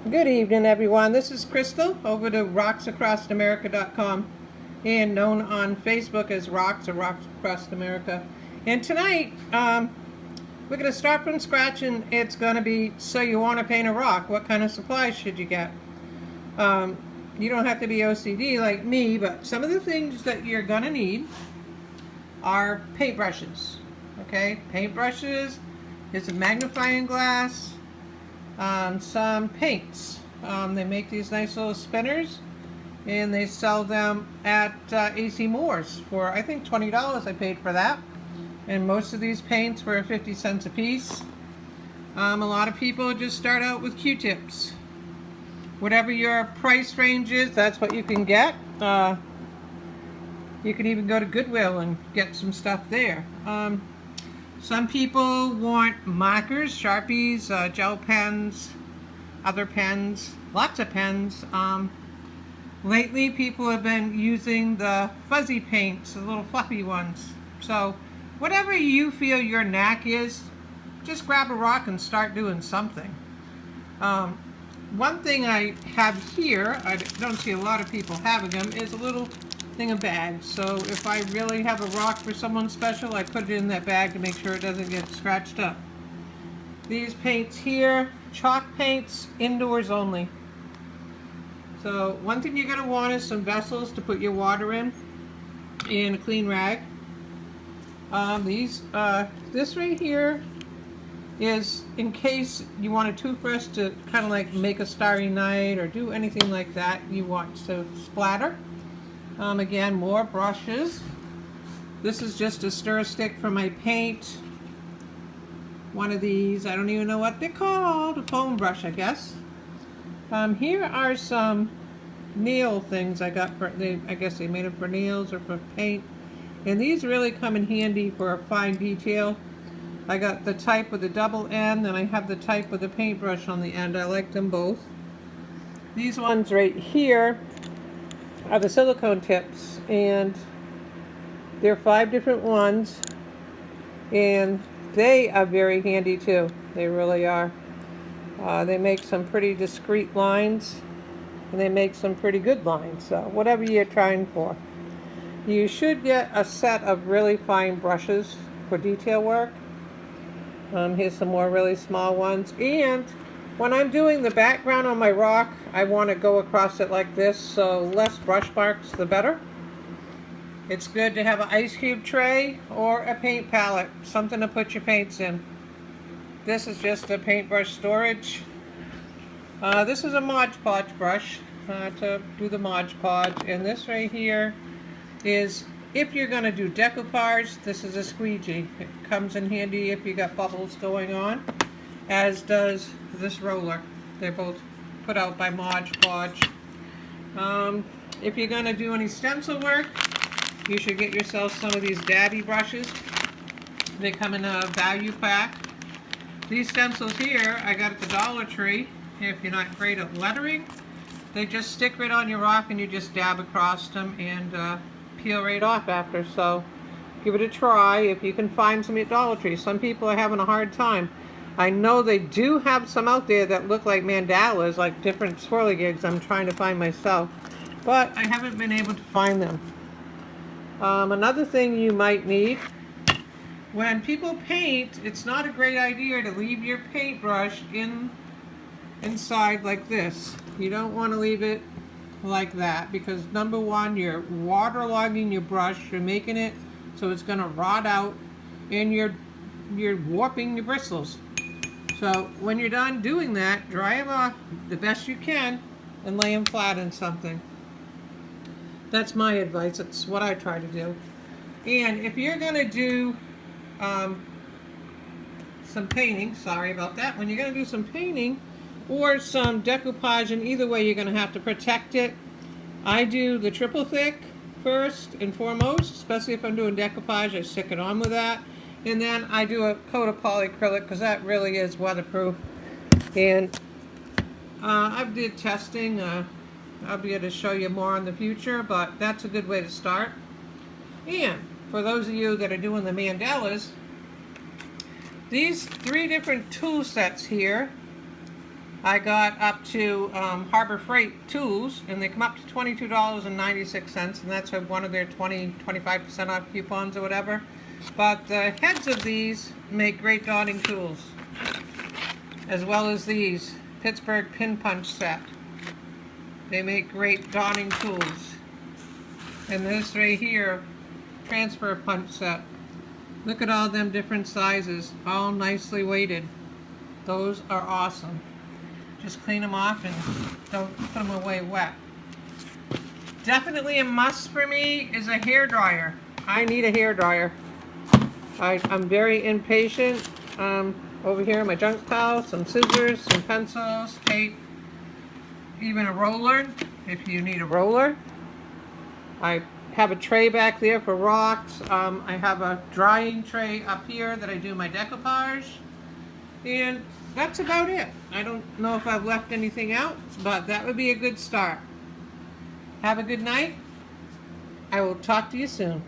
Good evening, everyone. This is Crystal over to rocksacrossamerica.com and known on Facebook as Rocks or Rocks Across America. And tonight, we're going to start from scratch, and it's going to be, so you want to paint a rock, what kind of supplies should you get? You don't have to be OCD like me, but some of the things that you're going to need are paintbrushes. Okay, paintbrushes is a magnifying glass, some paints. They make these nice little spinners and they sell them at AC Moore's for, I think, $20 I paid for that. And most of these paints were 50 cents a piece. A lot of people just start out with Q-tips. Whatever your price range is, that's what you can get. You can even go to Goodwill and get some stuff there. Some people want markers, Sharpies, gel pens, other pens, lots of pens. Lately people have been using the fuzzy paints, the little fluffy ones. So whatever you feel your knack is, just grab a rock and start doing something. One thing I have here, I don't see a lot of people having them, is a little thing of bags. So if I really have a rock for someone special, I put it in that bag to make sure it doesn't get scratched up. These paints here, chalk paints, indoors only. So one thing you're going to want is some vessels to put your water in and a clean rag. This right here is in case you want a toothbrush to kind of like make a starry night or do anything like that you want to splatter. Again, more brushes. This is just a stir stick for my paint. One of these, I don't even know what they're called, a foam brush, I guess. Here are some nail things I got for, I guess they made them for nails or for paint. And these really come in handy for fine detail. I got the type with the double end, and I have the type with the paintbrush on the end. I like them both. These ones right here are the silicone tips, and there are 5 different ones, and they are very handy too. They really are. They make some pretty discreet lines, and they make some pretty good lines, so whatever you're trying for. You should get a set of really fine brushes for detail work. Here's some more really small ones, and when I'm doing the background on my rock, I want to go across it like this, so less brush marks the better. It's good to have an ice cube tray or a paint palette, something to put your paints in. This is just a paintbrush storage. This is a Mod Podge brush to do the Mod Podge, and this right here is, if you're going to do decoupage, this is a squeegee. It comes in handy if you got bubbles going on, as does this roller. They're both put out by Mod Podge. If you're going to do any stencil work, you should get yourself some of these daddy brushes. They come in a value pack. These stencils here I got at the Dollar Tree. If you're not great at lettering, they just stick right on your rock and you just dab across them and peel right off after. So give it a try if you can find some at Dollar Tree. Some people are having a hard time. I know they do have some out there that look like mandalas, like different swirligigs I'm trying to find myself, but I haven't been able to find them. Another thing you might need, when people paint, it's not a great idea to leave your paintbrush inside like this. You don't want to leave it like that, because number one, you're waterlogging your brush, you're making it so it's going to rot out, and you're warping your bristles. So when you're done doing that, dry them off the best you can and lay them flat in something. That's my advice. It's what I try to do. And if you're going to do some painting, sorry about that, when you're going to do some painting or some decoupage, and either way you're going to have to protect it. I do the triple thick first and foremost, especially if I'm doing decoupage. I stick it on with that. And then I do a coat of polyacrylic, because that really is weatherproof. And I did testing. I'll be able to show you more in the future, but that's a good way to start. And for those of you that are doing the mandalas, these 3 different tool sets here I got up to Harbor Freight tools, and they come up to $22.96, and that's one of their 25% off coupons or whatever. But the heads of these make great dotting tools, as well as these Pittsburgh pin punch set. They make great dotting tools. And this right here, transfer punch set. Look at all them different sizes, all nicely weighted. Those are awesome. Just clean them off and don't put them away wet. Definitely a must for me is a hair dryer. I need a hair dryer. I'm very impatient. Over here in my junk pile, some scissors, some pencils, tape, even a roller if you need a roller. I have a tray back there for rocks. I have a drying tray up here that I do my decoupage. And that's about it. I don't know if I've left anything out, but that would be a good start. Have a good night. I will talk to you soon.